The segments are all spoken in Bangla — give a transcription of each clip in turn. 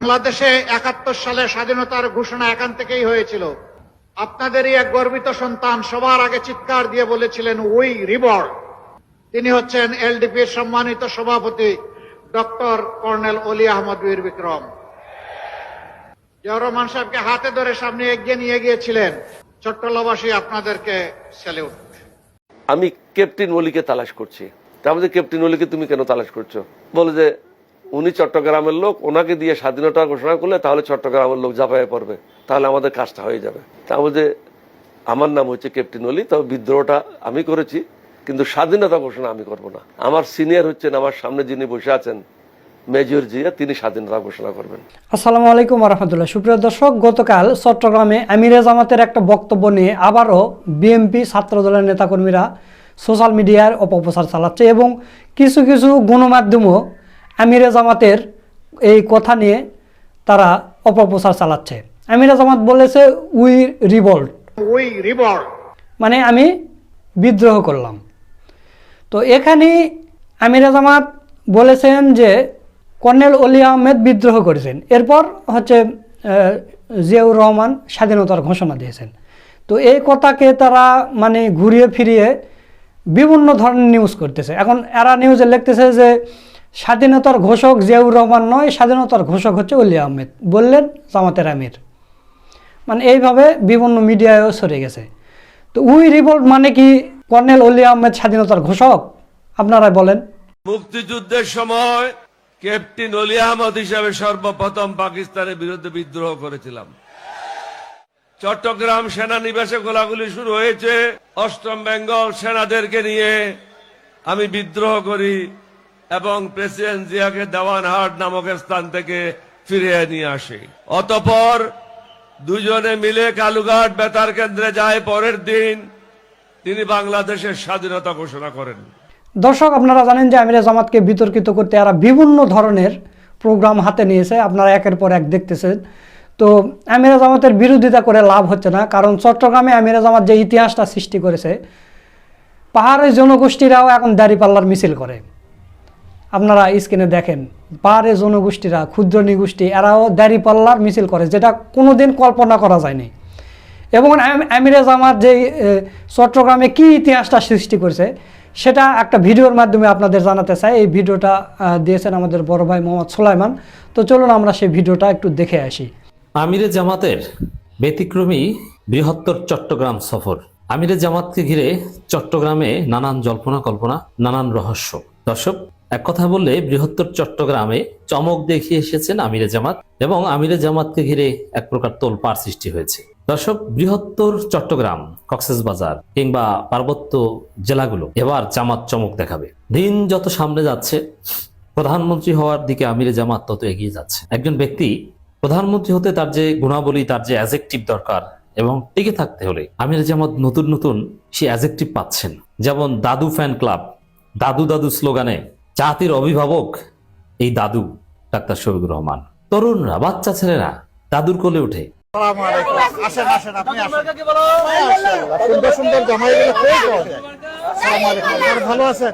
বাংলাদেশে ৭১ সালে স্বাধীনতার ঘোষণা এখান থেকেই হয়েছিল। আপনাদেরই এক গর্বিত সন্তান সবার আগে চিৎকার দিয়ে বলেছিলেন উই রিবর্ন। তিনি হচ্ছেন এলডিপির সম্মানিত সভাপতি ডক্টর কর্নেল অলি আহমদ বীর বিক্রম। জিয়াউর রহমান সাহেবকে হাতে ধরে সামনে এগিয়ে নিয়ে গিয়েছিলেন। চট্টলাবাসী আপনাদেরকে স্যালিউট। আমি ক্যাপ্টেন অলিকে তালাশ করছি। তারপরে ক্যাপ্টেন অলিকে তুমি কেন তালাশ করছো? বলে যে উনি চট্টগ্রামের লোক, ওনাকে দিয়ে স্বাধীনতা ঘোষণা করলে তাহলে চট্টগ্রামের লোক ঝাঁপাইয়ে পড়বে, তাহলে আমাদের কাজটা হয়ে যাবে। তারপরে আমার নাম হচ্ছে ক্যাপ্টেন অলি, তবে বিদ্রোহটা আমি করেছি, কিন্তু স্বাধীনতা ঘোষণা আমি করব না। আমার সিনিয়র হচ্ছেন আমার সামনে যিনি বসে আছেন মেজর জিয়া, তিনি স্বাধীনতা ঘোষণা করবেন। আসসালামু আলাইকুম রহমতুল্লাহ। সুপ্রিয় দর্শক, গতকাল চট্টগ্রামে আমিরে জামাতের একটা বক্তব্য নিয়ে আবারও বিএনপি ছাত্র দলের নেতাকর্মীরা সোশ্যাল মিডিয়ার অপপ্রচার চালাচ্ছে এবং কিছু কিছু গণমাধ্যমও আমিরে জামাতের এই কথা নিয়ে তারা অপপ্রচার চালাচ্ছে। আমিরে জামাত বলেছে উই রিভল্ট, মানে আমি বিদ্রোহ করলাম। তো এখানে আমিরে জামাত বলেছেন যে কর্নেল অলি আহমেদ বিদ্রোহ করেছেন, এরপর হচ্ছে জিয়াউর রহমান স্বাধীনতার ঘোষণা দিয়েছেন। তো এই কথাকে তারা মানে ঘুরিয়ে ফিরিয়ে বিভিন্ন ধরনের নিউজ করতেছে। এখন এরা নিউজে লিখতেছে যে স্বাধীনতার ঘোষক জিয়াউর রহমান নয়, স্বাধীনতার ঘোষক হচ্ছে অলি আহমেদ, বললেন জামাতের আমির। মানে এইভাবে বিভিন্ন মিডিয়ায়ও সরে গেছে। তো উই রিভল্ট মানে কি কর্নেল অলি আহমেদ স্বাধীনতার ঘোষক? আপনারা বলেন। মুক্তিযুদ্ধের সময় ক্যাপ্টেন অলি আহমদ হিসাবে সর্বপ্রথম পাকিস্তানের বিরুদ্ধে বিদ্রোহ করেছিলাম। চট্টগ্রাম সেনানিবাসে গোলাগুলি শুরু হয়েছে, অষ্টম বেঙ্গল সেনাদেরকে নিয়ে আমি বিদ্রোহ করি এবং প্রেসিডেন্ট জিয়াকে দেওয়ানহাট নামক স্থান থেকে ফিরিয়ে নিয়ে আসি। অতঃপর দুজনে মিলে কালুঘাট বেতার কেন্দ্রে যায়। পরের দিন তিনি বাংলাদেশের স্বাধীনতা ঘোষণা করেন। দর্শক, আপনারা জানেন যে আমিরে জামাতকে বিতর্কিত করতে এরা বিভিন্ন ধরনের প্রোগ্রাম হাতে নিয়েছে, আপনারা একের পর এক দেখতেছেন। তো আমিরে জামাতের বিরোধিতা করে লাভ হচ্ছে না, কারণ চট্টগ্রামে আমিরে জামাত যে ইতিহাসটা সৃষ্টি করেছে, পাহাড়ের জনগোষ্ঠীরাও এখন দাঁড়িপাল্লার মিছিল করে। আপনারা স্ক্রিনে দেখেন, পাহাড়ের জনগোষ্ঠীরা, ক্ষুদ্র নিগোষ্ঠী, এরাও দাঁড়িপাল্লার মিছিল করে, যেটা কোনোদিন কল্পনা করা যায়নি। এবং আমিরে জামাত যে চট্টগ্রামে কি ইতিহাসটা সৃষ্টি করেছে সেটা একটা ভিডিওর মাধ্যমে আপনাদের জানাতে চাই। এই ভিডিওটা দিয়েছেন আমাদের বড় ভাই মোহাম্মদ সুলাইমান। তো চলুন আমরা সেই ভিডিওটা একটু দেখে আসি। আমিরে জামাতের ব্যতিক্রমী বৃহত্তর চট্টগ্রাম সফর। আমিরে জামাতকে ঘিরে চট্টগ্রামে নানান জল্পনা কল্পনা, নানান রহস্য। দর্শক, এক কথা বললে বৃহত্তর চট্টগ্রামে চমক দেখিয়ে এসেছেন আমিরে জামাত এবং আমিরে জামাতকে ঘিরে এক প্রকার তোলপাড় সৃষ্টি হয়েছে। দর্শক, বৃহত্তর চট্টগ্রাম, কক্সবাজার কিংবা পার্বত্য জেলাগুলো এবার জামাত চমক দেখাবে। দিন যত সামনে যাচ্ছে, প্রধানমন্ত্রী হওয়ার দিকে আমিরে জামাত তত এগিয়ে যাচ্ছে। একজন ব্যক্তি প্রধানমন্ত্রী হতে তার যে গুণাবলী, তার যে অ্যাজেক্টিভ দরকার এবং টিকে থাকতে হলে আমিরে জামাত নতুন নতুন সে অ্যাজেক্টিভ পাচ্ছেন। যেমন দাদু ফ্যান ক্লাব, দাদু দাদু স্লোগানে জাতির অভিভাবক এই দাদু ডাক্তার শফিকুর রহমান। তরুণরা, বাচ্চা ছেলেরা দাদুর কোলে উঠে। সুন্দর সুন্দর জামাইগুলো ভালো আছেন?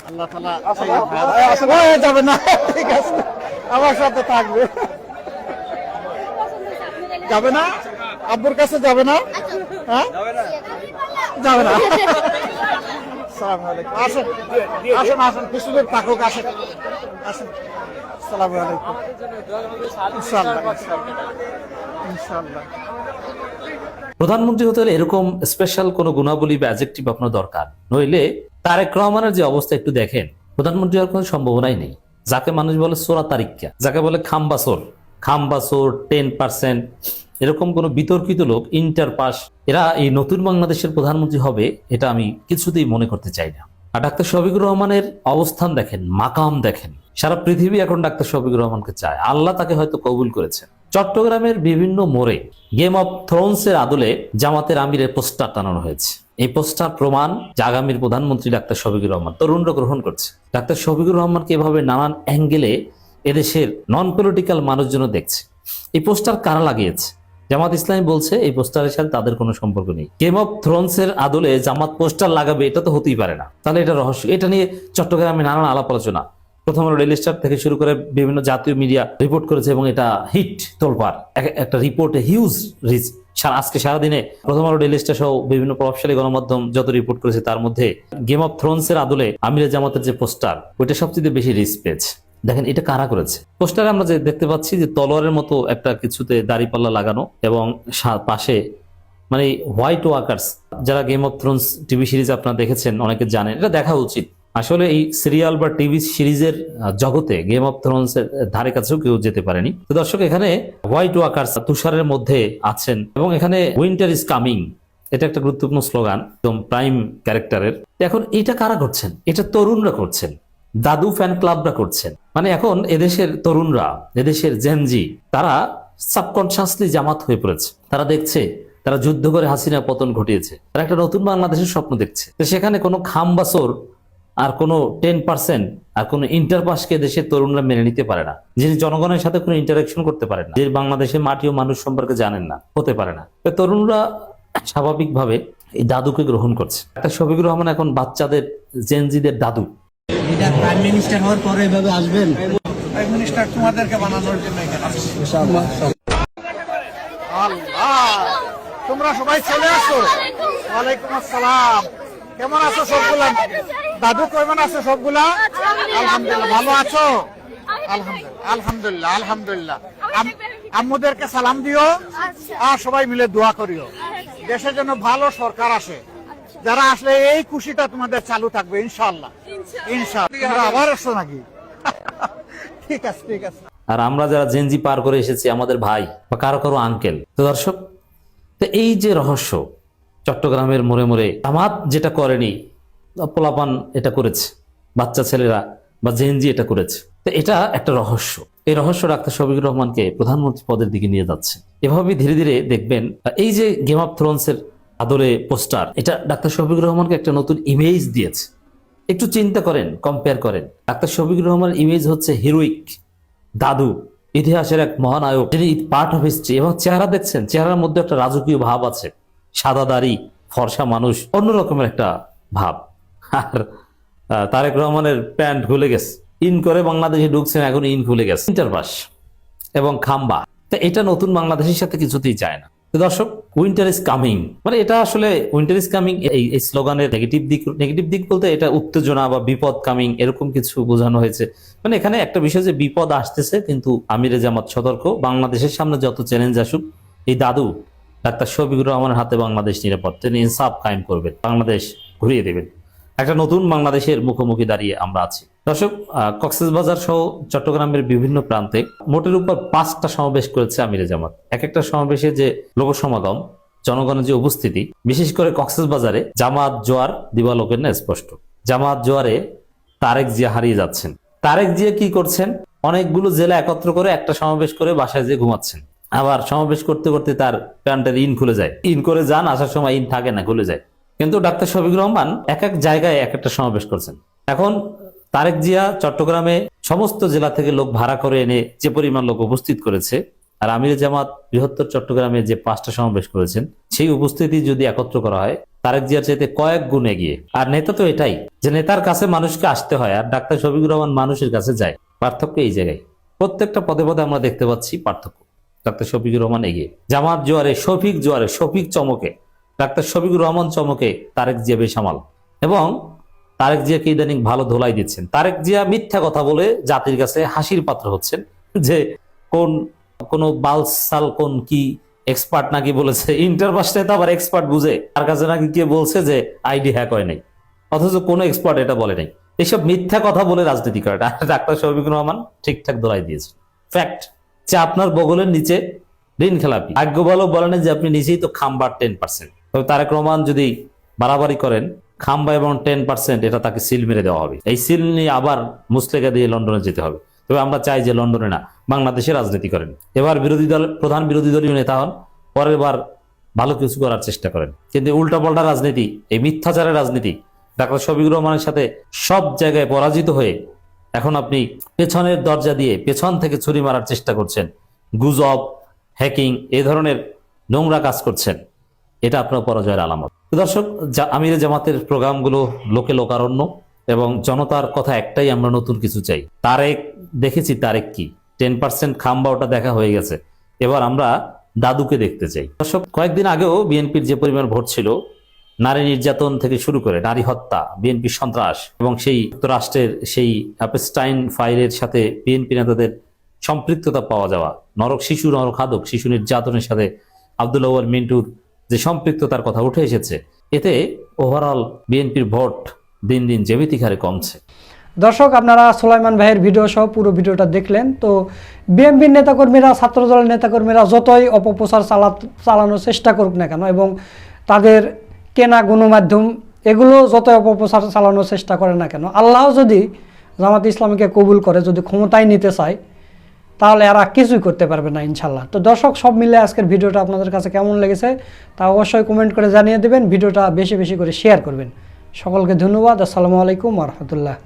আল্লাহ তাআলা যাবে না, ঠিক আছে, আমার সাথে থাকবে। যাবে না, আব্বুর কাছে যাবে না, হ্যাঁ যাবে না। আসসালামু আলাইকুম। আসেন আসেন আসেন, কিছুদিন থাকুক, আসেন আসেন। আসসালামু আলাইকুম। ইনশাআল্লাহ ইনশাআল্লাহ। প্রধানমন্ত্রী হতে হলে এরকম স্পেশাল কোনো গুণাবলী বা অ্যাডজেক্টিভ আপনার দরকার, নইলে তারেক রহমানের যে অবস্থা একটু দেখেন, প্রধানমন্ত্রী হওয়ার কোনো সম্ভাবনাই নেই। যাকে মানুষ বলে সোরা তারিকা, যাকে বলে খাম্বাসোর 10%, এরকম কোনো বিতর্কিত লোক, ইন্টার পাস, এরা এই নতুন বাংলাদেশের প্রধানমন্ত্রী হবে এটা আমি কিছুতেই মনে করতে চাই না। আর ডাক্তার শফিকুর রহমানের অবস্থান দেখেন, মাকাম দেখেন, সারা পৃথিবী এখন ডাক্তার শফিকুর রহমানকে চায়। আল্লাহ তাকে হয়তো কবুল করেছেন। চট্টগ্রামের বিভিন্ন মোড়ে গেম অফ থ্রোনসের আদলে জামাতের আমিরের পোস্টার টানানো হয়েছে। এই পোস্টার প্রমাণ যে আগামীর প্রধানমন্ত্রী ডাক্তার শফিকুর রহমান। তরুণরা গ্রহণ করছে। ডাক্তার শফিকুর রহমানকে এভাবে নানান অ্যাঙ্গেলে এদেশের নন পলিটিক্যাল মানুষজন দেখছে। এই পোস্টার কারা লাগিয়েছে? জামাত ইসলামী বলছে এই পোস্টারের সাথে তাদের কোনো সম্পর্ক নেই। গেম অফ থ্রোনসের আদলে জামাত পোস্টার লাগাবে, এটা তো হতেই পারে না। তাহলে এটা রহস্য। এটা নিয়ে চট্টগ্রামে নানান আলাপ আলোচনা। প্রথম আলো, ডেইলি স্টার থেকে শুরু করে বিভিন্ন জাতীয় মিডিয়া রিপোর্ট করেছে এবং এটা হিট তোলপাড়, একটা রিপোর্টে হিউজ রিচ। আজকে সারাদিনে প্রথম আলো, ডেইলি স্টার সহ বিভিন্ন প্রভাবশালী গণমাধ্যম যত রিপোর্ট করেছে তার মধ্যে গেম অফ থ্রোনস এর আদলে আমিরে জামাতের যে পোস্টার, ওইটা সবচেয়ে বেশি রিচ পেয়েছে। দেখেন এটা কারা করেছে। পোস্টারে আমরা যে দেখতে পাচ্ছি যে তলোয়ারের মতো একটা কিছুতে দাড়িপাল্লা লাগানো এবং পাশে মানে হোয়াইট ওয়াকার্স। যারা game of Thrones TV series আপনারা দেখেছেন, অনেকে জানেন, এটা দেখা উচিত। আসলে এই সিরিয়াল বা টিভি সিরিজের জগতে গেম অফ থ্রোনস এর ধারে কাছেও কেউ যেতে পারেনি। তো দর্শক, এখানে হোয়াইট ওয়াকার্স তুষারের মধ্যে আছেন এবং এখানে উইন্টার ইজ কামিং, এটা একটা গুরুত্বপূর্ণ স্লোগান, একদম প্রাইম ক্যারেক্টারের। এখন এটা কারা করছেন? এটা তরুণরা করছেন, দাদু ফ্যান ক্লাবরা করছেন। মানে এখন এদেশের তরুণরা, এদেশের জেনজি, তারা সাবকনসিয়াসলি জামাত হয়ে পড়েছে। তারা দেখছে তারা যুদ্ধ করে হাসিনা পতন ঘটিয়েছে, তারা একটা নতুন বাংলাদেশের স্বপ্ন দেখছে। তো সেখানে কোনো খামবাসর আর কোনো 10% আর কোনো ইন্টারপাসকে দেশের তরুণরা মেনে নিতে পারে না, যিনি জনগণের সাথে কোনো ইন্টারাকশন করতে পারেন না, যে বাংলাদেশের মাটি ও মানুষ সম্পর্কে জানেন না, হতে পারে না। তো তরুণরা স্বাভাবিকভাবে এই দাদুকে গ্রহণ করছে। একটা শফিকুর রহমান এখন বাচ্চাদের, জেনজিদের দাদু। প্রাইম মিনিস্টার হওয়ার পরে এভাবে আসবেন? প্রাইম মিনিস্টার তোমাদেরকে বানানোর জন্য এখানে আসছি। আল্লাহ, তোমরা সবাই চলে আসো। ওয়ালাইকুম আসসালাম। কেমন আছো সবগুলা? দাদু কেমন আছো সবগুলা? আলহামদুলিল্লাহ, ভালো আছো? আলহামদুলিল্লাহ, আলহামদুলিল্লাহ, আলহামদুলিল্লাহ। আম্মুদেরকে সালাম দিও আর সবাই মিলে দোয়া করিও, দেশের জন্য ভালো সরকার আসে। যারা আসলে এই খুশিটা তোমাদের চালু থাকবে ইনশাআল্লাহ। ইনশাআল্লাহ। তোমরা আবার আসছো নাকি? ঠিক আছে, ঠিক আছে। আর আমরা যারা জেনজি পার করে এসেছি, আমাদের ভাই বা কারো কারো আঙ্কেল। তো দর্শক, তো এই যে রহস্য, চট্টগ্রামের মোড়ে মোড়ে জামাত যেটা করেনি, পোলাপান এটা করেছে, বাচ্চা ছেলেরা বা জেনজি এটা করেছে। তো এটা একটা রহস্য। এই রহস্য ডাক্তার শফিকুর রহমানকে প্রধানমন্ত্রী পদের দিকে নিয়ে যাচ্ছে। এভাবে ধীরে ধীরে দেখবেন এই যে গেম অফ থ্রোনস এর আদলে পোস্টার, এটা ডাক্তার শফিকুর রহমানকে একটা নতুন ইমেজ দিয়েছে। একটু চিন্তা করেন, কম্পেয়ার করেন। ডাক্তার শফিকুর রহমানের ইমেজ হচ্ছে হিরোইক দাদু, ইতিহাসের এক মহানায়ক, যিনি পার্ট অফ হিস্ট্রি। এবং চেহারা দেখছেন, চেহারার মধ্যে একটা রাজকীয় ভাব আছে, সাদা দাড়ি, ফর্সা মানুষ, অন্যরকমের একটা ভাব। আর তারেক রহমানের প্যান্ট খুলে গেছে, ইন করে বাংলাদেশে ঢুকছেন, এখন ইন খুলে গেছে, ইন্টারপাস এবং খাম্বা। তো এটা নতুন বাংলাদেশের সাথে কিছুতেই যায় না। তো দর্শক, উইন্টার ইজ কামিং, মানে এটা আসলে উইন্টার ইজ কামিং এই স্লোগানের নেগেটিভ দিক বলতে এটা উত্তেজনা বা বিপদ কামিং, এরকম কিছু বোঝানো হয়েছে। মানে এখানে একটা বিষয় যে বিপদ আসতেছে, কিন্তু আমিরে জামাত সতর্ক, বাংলাদেশের সামনে যত চ্যালেঞ্জ আসুক, এই দাদু ডাক্তার শফিকুর রহমানের হাতে বাংলাদেশ নিরাপদ। তিনি ইনসাফ কায়েম করবেন, বাংলাদেশ ঘুরিয়ে দেবেন। একটা নতুন বাংলাদেশের মুখোমুখি দাঁড়িয়ে আমরা আছি। দর্শক, কক্সবাজার সহ চট্টগ্রামের বিভিন্ন প্রান্তে মোটের উপর 5টা সমাবেশ করেছে আমিরে জামাত। এক একটা সমাবেশে যে লোক সমাগম, জনগণের যে উপস্থিতি, বিশেষ করে কক্সবাজারে জামাত জোয়ার দিবালোকের না স্পষ্ট। জামাত জোয়ারে তারেক জিয়া হারিয়ে যাচ্ছেন। তারেক জিয়া কি করছেন? অনেকগুলো জেলা একত্র করে একটা সমাবেশ করে বাসায় যেয়ে ঘুমাচ্ছেন। আবার সমাবেশ করতে করতে তার প্যান্টের ইন খুলে যায়, ইন করে যান, আসার সময় ইন থাকে না, খুলে যায়। কিন্তু ডাক্তার শফিকুর রহমান এক এক জায়গায় এক একটা সমাবেশ করছেন। এখন তারেক জিয়া চট্টগ্রামে সমস্ত জেলা থেকে লোক ভাড়া করে এনে যে পরিমাণ লোক উপস্থিত করেছে, আর আমিরে জামাত বৃহত্তর চট্টগ্রামে যে 5টা সমাবেশ করেছেন, সেই উপস্থিতি যদি একত্র করা হয়, তারেক জিয়ার চাইতে কয়েক গুণ এগিয়ে। আর নেতা তো এটাই, যে নেতার কাছে মানুষকে আসতে হয়, আর ডাক্তার শফিকুর রহমান মানুষের কাছে যায়। পার্থক্য এই জায়গায়, প্রত্যেকটা পদে পদে আমরা দেখতে পাচ্ছি পার্থক্য। ডাক্তার শফিকুর রহমান এগিয়ে, জামাত জোয়ারে শফিক চমকে, ডাক্তার শফিকুর রহমান চমকে, তারেক জিয়া বেসামাল। এবং তারেক জিয়াকে ইদানিং ভালো ধোলাই দিচ্ছেন। তারেক জিয়া মিথ্যা কথা বলে জাতির কাছে হাসির পাত্র হচ্ছেন, যে কোন বালসাল কোন কি এক্সপার্ট নাকি বলেছে, ইন্টারপাস নেতা আবার এক্সপার্ট বুঝে, তার কাছে নাকি কে বলছে যে আইডি হ্যাক হয় নাই, অথচ কোনো এক্সপার্ট এটা বলে নাই। এইসব মিথ্যা কথা বলে রাজনীতি করে। ডাক্তার শফিকুর রহমান ঠিকঠাক ধোলাই দিয়েছে। ফ্যাক্ট যে আপনার বগলের নিচে ঋণ খেলাপি, ভাগ্য ভালো বলেন যে আপনি নিচেই তো খাম্বার 10%। তবে তারেক রহমান যদি বাড়াবাড়ি করেন, খাম্বা এবং 10% এটা তাকে সিল মেরে দেওয়া হবে। এই সিল নিয়ে আবার মুসলেখা দিয়ে লন্ডনে যেতে হবে। তবে আমরা চাই যে লন্ডনে না, বাংলাদেশে রাজনীতি করেন। এবার প্রধান বিরোধী দলীয় নেতা হন, পরের বার ভালো কিছু করার চেষ্টা করেন। কিন্তু উল্টাপাল্টা রাজনীতি, এই মিথ্যাচারের রাজনীতি, ডাক্তার শফিকুর রহমানের সাথে সব জায়গায় পরাজিত হয়ে এখন আপনি পেছনের দরজা দিয়ে পেছন থেকে ছুরি মারার চেষ্টা করছেন, গুজব, হ্যাকিং, এই ধরনের নোংরা কাজ করছেন। এটা আপনার পরাজয়ের আলামত। দর্শক, আমিরে জামাতের প্রোগ্রামগুলো লোকে লোকারণ্য, এবং জনতার কথা একটাই, আমরা নতুন কিছু চাই। তারেক দেখেছি, তারেক কি 10% খাম্বা, ওটা দেখা হয়ে গেছে। এবার আমরা দাদুকে দেখতে চাই। দর্শক, কয়েকদিন আগেও বিএনপির যে পরিমাণ ভোট ছিল, নারী নির্যাতন থেকে শুরু করে নারী হত্যা, বিএনপি সন্ত্রাস এবং সেই যুক্তরাষ্ট্রের সেই অ্যাপস্টাইন ফাইলের সাথে বিএনপি নেতাদের সম্পৃক্ততা পাওয়া যাওয়া, নরখাদক শিশু নির্যাতনের সাথে আব্দুল আউয়াল মিন্টুর যে সম্পৃক্ততার কথা উঠে এসেছে, এতে ওভারঅল বিএনপির ভোট দিন দিন জ্যামিতিক হারে কমছে। দর্শক, আপনারা সোলাইমান ভাইয়ের ভিডিও সহ পুরো ভিডিওটা দেখলেন। তো বিএনপির নেতাকর্মীরা, ছাত্রদলের নেতাকর্মীরা যতই অপপ্রচার চালানোর চেষ্টা করুক না কেন, এবং তাদের কেনা গণমাধ্যম এগুলো যতই অপপ্রচার চালানোর চেষ্টা করে না কেন, আল্লাহ যদি জামাত ইসলামীকে কবুল করে, যদি ক্ষমতায় নিতে চায়, তাহলে এরা কিছুই করতে পারবে না ইনশাল্লাহ। তো দর্শক, সব মিলে আজকের ভিডিওটা আপনাদের কাছে কেমন লেগেছে তা অবশ্যই কমেন্ট করে জানিয়ে দেবেন। ভিডিওটা বেশি বেশি করে শেয়ার করবেন। সকলকে ধন্যবাদ। আসসালামু আলাইকুম ওয়া রাহমাতুল্লাহ।